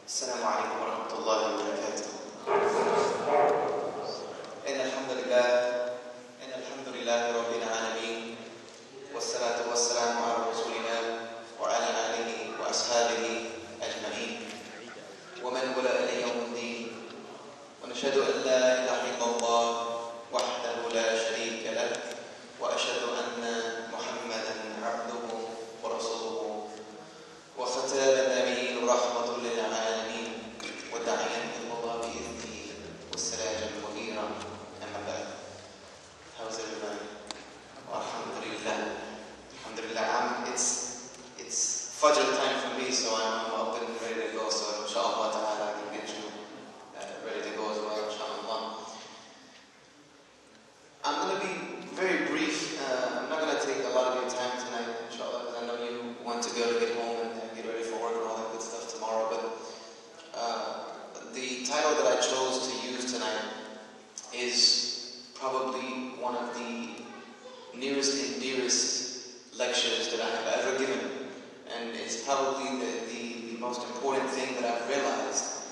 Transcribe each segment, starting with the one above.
السلام عليكم ورحمة الله وبركاته. إن الحمد لله رب العالمين، والصلاة والسلام على رسولنا وعلى آله وأصحابه أجمعين ومن ولا إلى يوم الدين. ونشهد أن لا إله إلا الله وحده لا شريك له، وأشهد أن محمدا عبده ورسوله وختام النبيين رحمة للعالمين وداعيا إلى الله بإذنه والسراجا منيرا. أما بعد. How's everybody? Alhamdulillah. Alhamdulillah. It's Fajr time for me, so I'm up and ready to go. So inshallah ta'ala I can get you ready to go as well, inshallah. I'm going to be very brief. I'm not going to take a lot of your time tonight, inshallah, because I know you want to go to get home and get ready for work and all that good stuff tomorrow. But the title that I chose to use tonight is probably one of the nearest and dearest lectures that I have ever given. And it's probably the most important thing that I've realized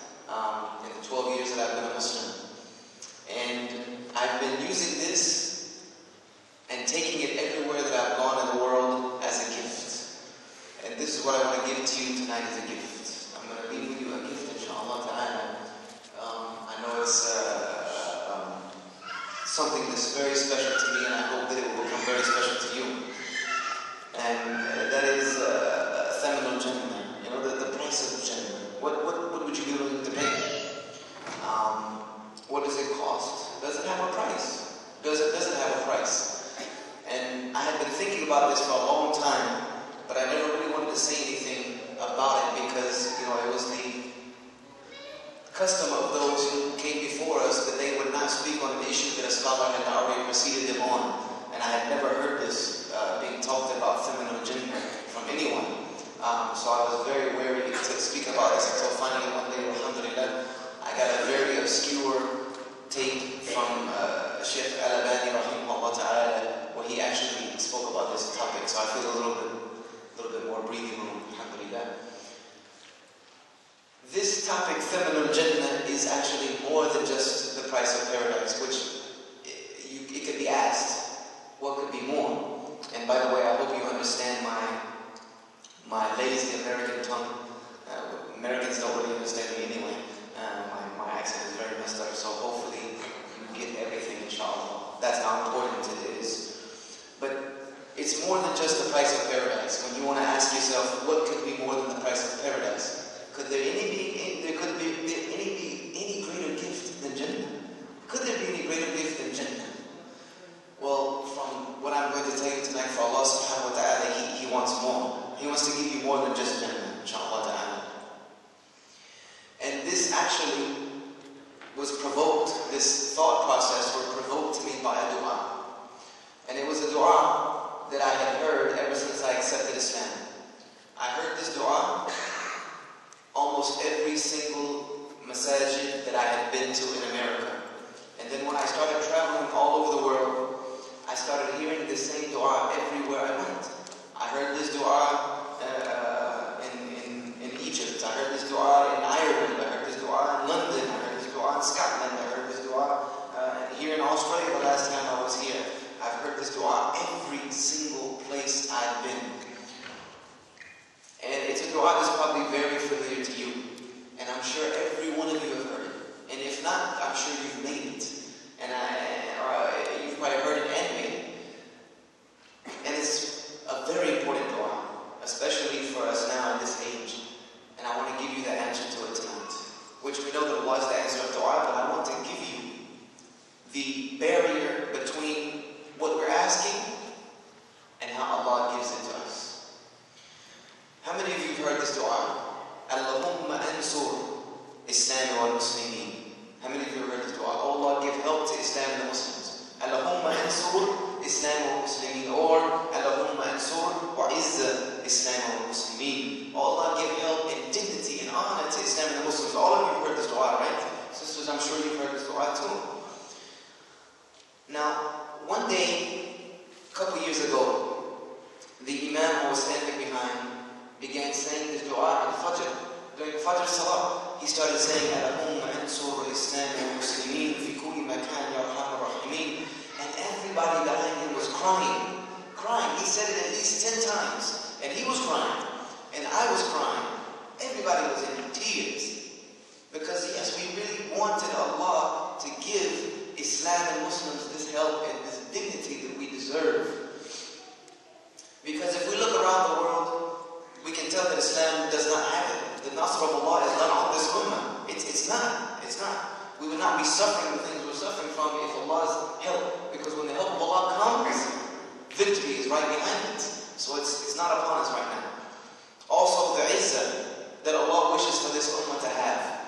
in the 12 years that I've been a Muslim. And I've been using this and taking it everywhere that I've gone in the world as a gift. And this is what I want to give to you tonight as a gift. I'm going to leave with you a gift, inshallah ta'ala. I know it's something that's very special to me, and I hope that it will become very special to you. And that is Thaman al-Jannah, you know, the price of the Jannah. What would you be willing to pay? What does it cost? Does it have a price? Does it have a price? And I had been thinking about this for a long time, but I never really wanted to say anything about it because, you know, it was the custom of those who came before us that they would not speak on an issue that a scholar had already preceded them on. And I had never heard this being talked about, Thaman al-Jannah, from anyone. So I was very wary to speak about this until finally one day, alhamdulillah, I got a very obscure tape from Sheikh Al-Albani rahimahullah ta'ala, where he actually spoke about this topic. So I feel a little bit more breathing room, alhamdulillah. This topic, Thaman al-Jannah, is actually more than just the price of paradise, which it could be asked, what could be more? And by the way, I hope you understand my lazy American tongue. Americans don't really understand me anyway. My accent is very messed up, so hopefully you get everything, inshallah. That's how important it is. But it's more than just the price of paradise. When you want to ask yourself, what could be more than the price of paradise? Could there be any greater gift than Jannah? Could there be any greater gift than Jannah? Well, from what I'm going to tell you tonight, for Allah subhanahu wa ta'ala, He wants more. He wants to give you more than just Jannah, inshallah ta'ala. And this actually was provoked, this thought process was provoked to me by a dua. And it was a dua that I had heard ever since I accepted Islam. I heard this dua almost every single masajid that I had been to in America. And then when I started traveling all over the world, I started hearing the same dua everywhere I went. I heard this dua in Egypt. I heard this dua in Ireland. I heard this dua in London. I heard this dua in Scotland. I heard this dua here in Australia the last time I was here. I've heard this dua every single place I've been. And it's a dua that's probably very familiar to you. And I'm sure every one of you have heard it. And if not, I'm sure you've made it. And you've probably heard it and made it. And it's a very important dua, especially for us now in this age. And I want to give you the answer to it tonight. Which we know that Allah is the answer of dua, but I want to give you the barrier between what we're asking and how Allah gives it to us. How many of you have heard this dua? Allahumma ansur Islam wal Muslimin. How many of you have heard this dua? Oh Allah, give help to Islam and the Muslims. Allahumma ansur Islam wal Muslimin. Or Allahumma ansur wa izza Islam wal Muslimin. Oh Allah, give help and dignity and honor to Islam and the Muslims. All of you have heard this dua, right? Sisters, I'm sure you've heard this dua too. Now, one day, a couple years ago, the Imam who was standing behind began saying this dua in Fajr, during Fajr Salah. he started saying, Allahumma ansur al-Islam al-Muslimin fi kulli makan ya arhamar rahimin. And everybody behind him was crying. He said it at least 10 times. And he was crying. And I was crying. Everybody was in tears. Because yes, we really wanted Allah to give Islam and Muslims this help and this dignity that we deserve. Because if we look around the world, we can tell that Islam does not have it. The Nasr of Allah is not on this ummah. It's not. We would not be suffering the things we're suffering from if Allah's help. Because when the help of Allah comes, victory is right behind it. So it's not upon us right now. Also the izzah that Allah wishes for this ummah to have,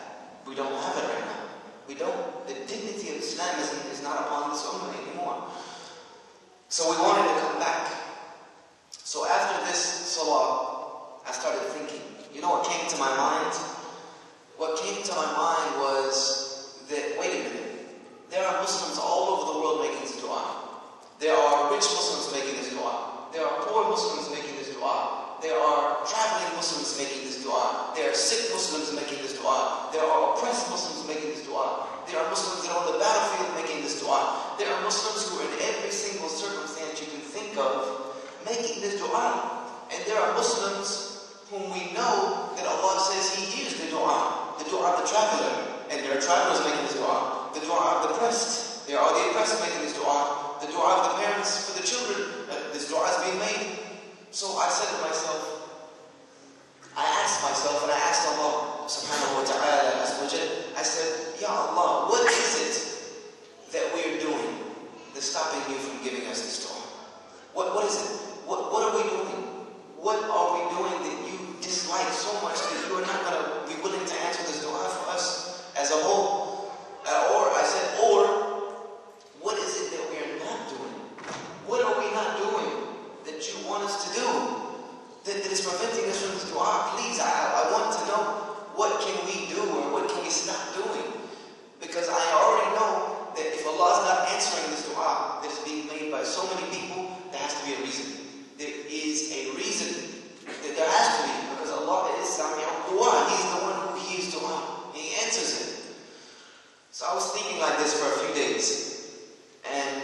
we don't have it right now. We don't. The dignity of Islam is not upon this ummah anymore. So we wanted to come back. So after this salah, I started thinking. You know what came to my mind? What came to my mind was that, wait a minute, there are Muslims all over the world making this dua. There are rich Muslims making this dua. There are poor Muslims making this dua. There are traveling Muslims making this dua. There are sick Muslims making this dua. There are oppressed Muslims making this dua. There are Muslims that are on the battlefield making this dua. There are Muslims who are in every single circumstance you can think of making this dua. And there are Muslims whom we know that Allah says He hears the dua of the traveler. And there are travelers making this dua. The dua of the oppressed. There are the oppressed making this dua. The dua of the parents for the children. This dua is being made. So I said to myself, I asked myself and I asked Allah subhanahu wa ta'ala, I said, Ya Allah, what is it that we are doing that's stopping you from giving us this dua? What is it? What are we doing? What are we doing that you dislike so much that you are not going to be willing to answer this dua for us as a whole? Or what is it that we are not doing? What are we not doing that you want us to do that is preventing us from this dua? Please, I want to know, what can we do or what can we stop doing? Because I already know that if Allah is not answering this dua that is being made by so many people, there has to be a reason. There is a reason that there has to be, because Allah is Sami'ul Dua. He's the one who hears dua. He answers it. So I was thinking like this for a few days. And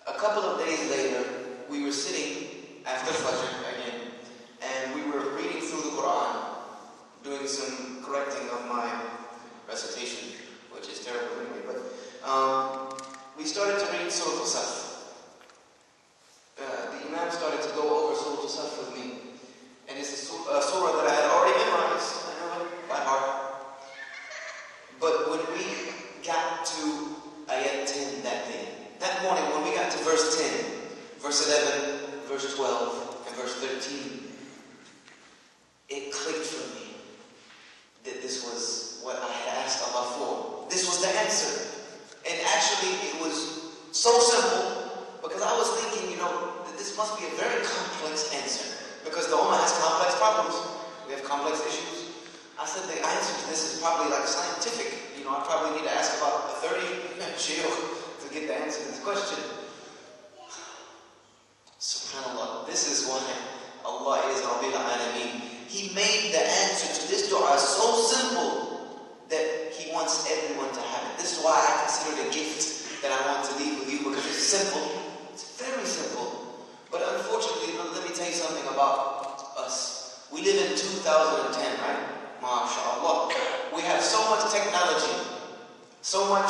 a couple of days later, we were sitting after Fajr again, and we were reading through the Quran, doing some correcting of my recitation, which is terrible anyway, but we started to read Surah Al-Saf. The Imam started to go over Surah Al-Saf with me, and it's a surah that I had already memorized. I know it by heart. But when we got to Ayat 10 that day, that morning when we got to verse 10, verse 11, verse 12, and verse 13, it clicked for me that this was what I had asked Allah for. This was the answer. And actually it was so simple, because I was thinking, that this must be a very complex answer. Because the Ummah has complex problems. We have complex issues. I said the answer to this is probably like scientific. I probably need to ask about a 30 shield to get the answer to this question. SubhanAllah, this is why Allah is Rabbil Alameen. He made the answer to this dua so simple that He wants everyone to have it. This is why I consider it a gift that I want to leave with you, because it's simple. It's very simple. But unfortunately, let me tell you something about us. We live in 2010, right? MashaAllah. We have so much technology. So much.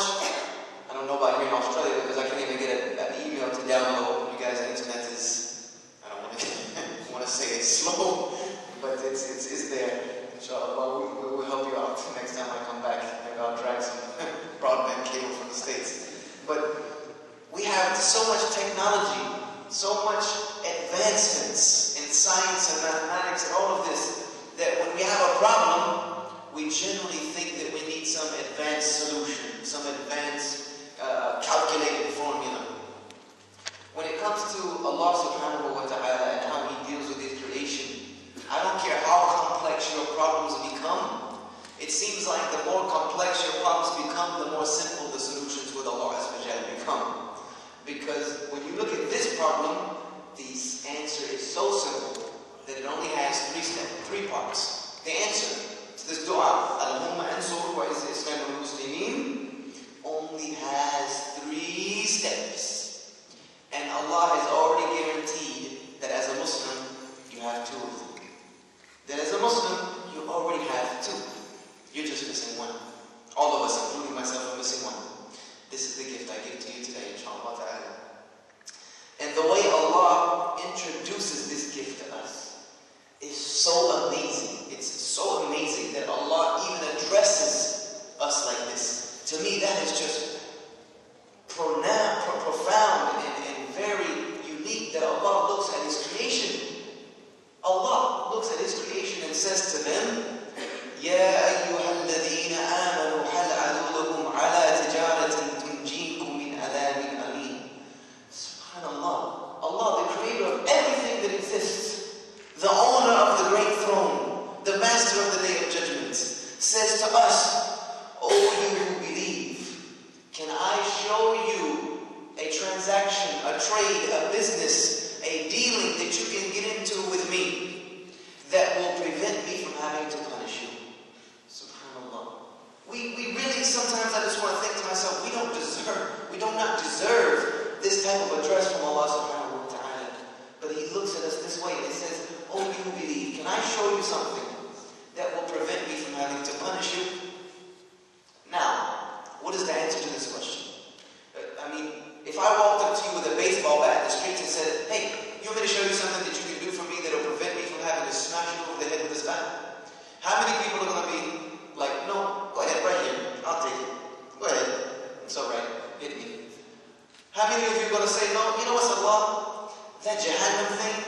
I don't know about here in Australia, because I can't even get an email to download. You guys, the internet is, I don't want to say it's slow, but it's there. Inshallah, we'll help you out next time I come back. Maybe I'll drag some broadband cable from the States. But we have so much technology, so much advancements in science and mathematics and all of this, that when we have a problem, we generally think that we need some advanced solution, some advanced calculated formula. When it comes to Allah subhanahu wa ta'ala and how He deals with His creation, I don't care how complex your problems become. It seems like the more complex your problems become, the more simple the solutions with Allah become. Because when you look at this problem, the answer is so simple that it only has three parts. The answer to this dua the gift I give to you today, inshallah ta'ala. And the way Allah introduces this gift to us is so amazing. It's so amazing that Allah even addresses us like this. To me, that is just profound and very unique, that Allah looks at His creation. Allah looks at His creation and says to them, يَا أَيُّهَا الَّذِينَ آمَنُوا هَلْ أَدُلُّكُمْ عَلَى تِجَارَةٍ تُنْجِيكُم مِّنْ عَذَابٍ أَلِيمٍ. SubhanAllah, Allah, the creator of everything that exists, the owner of the great throne, the master of the day of judgment, says to us, O you who believe, can I show you a transaction, a trade, a business, a dealing that you can get into with me that will prevent me from having to punish you? SubhanAllah. We really, sometimes I just want to think to myself, we do not deserve this type of address from Allah subhanahu wa ta'ala. But He looks at us this way and He says, oh, you who believe, can I show you something that will prevent me from having to punish you? Now, what is the answer to this question? I mean, if I walked up to you with a baseball bat in the streets and said, hey, you want me to show you something that you can do for me that will prevent me from having to smash you over the head with this bat? How many people are going to be like, no, go ahead, right here, I'll take it. Go ahead, it's alright, hit me. How many of you are going to say, no, you know what's Allah? That Jahannam thing,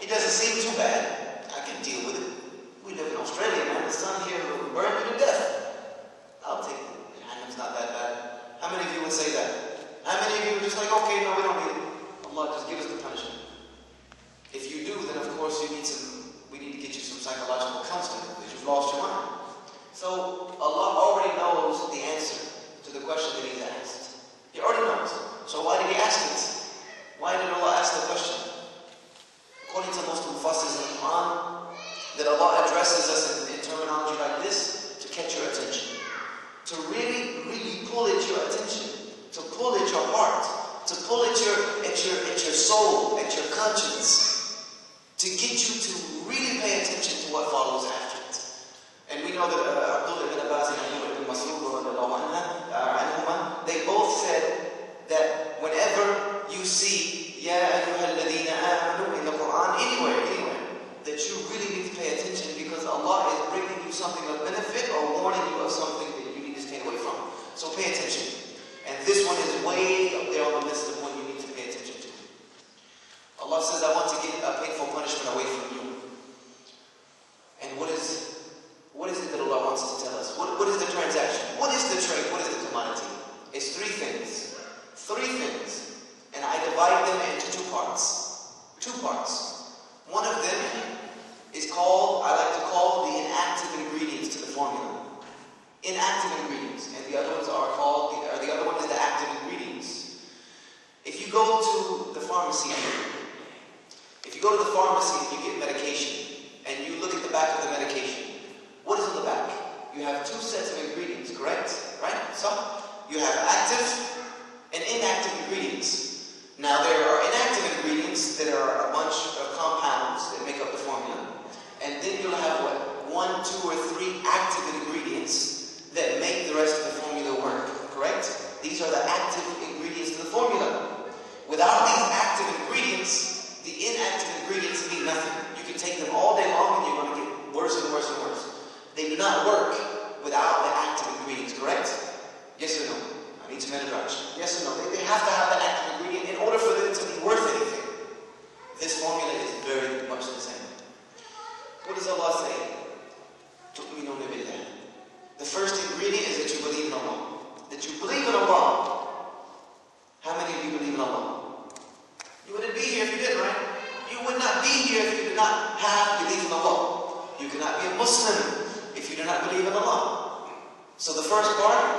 it doesn't seem too bad. I can deal with it. We live in Australia, man. The sun here will burn you to death. I'll take it. Jahannam's not that bad. How many of you would say that? How many of you are just like, okay, no, we don't need it. Allah, just give us the punishment. If you do, then of course we need to get you some psychological counseling because you've lost your mind. So Allah already knows the answer to the question that He's asked. He already knows. So why did He ask it? Why did Allah ask the question? According to most mufassirs in the Quran, that Allah addresses us in terminology like this to catch your attention. To really, really pull at your attention. To pull at your heart. To pull at your soul, at your conscience. To get you to really pay attention to what follows after it. And we know that Abdullah ibn Abbas and Ibn Mas'ud, they both said that whenever you see Ya ayyuha alladhina amanu in the Quran, anywhere, that you really need to pay attention because Allah is bringing you something of benefit or warning you of something that you need to stay away from. So pay attention. And this one is way up there on the list of what you need to pay attention to. Allah says, I want to get a painful punishment away from you. And what is it that Allah wants to tell us? What is the transaction? What is the trade? What is the commodity? It's three things. And I divide them into two parts. One of them is called, I like to call the inactive ingredients to the formula. Inactive ingredients. And the other ones are called, the other one is the active ingredients. If you go to the pharmacy and you get medication, and you look at the back of the medication, what is on the back? You have two sets of ingredients, correct? Right? So, you have active and inactive ingredients. Now, there are inactive ingredients that are a bunch of compounds that make up the formula. And then you'll have what? 1, 2, or 3 active ingredients that make the rest of the formula work, correct? These are the active ingredients to the formula. Without these active ingredients, the inactive ingredients mean nothing. You can take them all day long and you're going to get worse and worse and worse. They do not work without the active ingredients, correct? Yes or no? I need some introduction. Yes or no? They have to have the active ingredient in order for them to be worth anything. This formula is very much the same. What does Allah say? تُؤْمِنُونَ بِاللَّهِ. The first ingredient is that you believe in Allah. That you believe in Allah. How many of you believe in Allah? You wouldn't be here if you didn't, right? You would not be here if you did not have belief in Allah. You cannot be a Muslim if you do not believe in Allah. So the first part,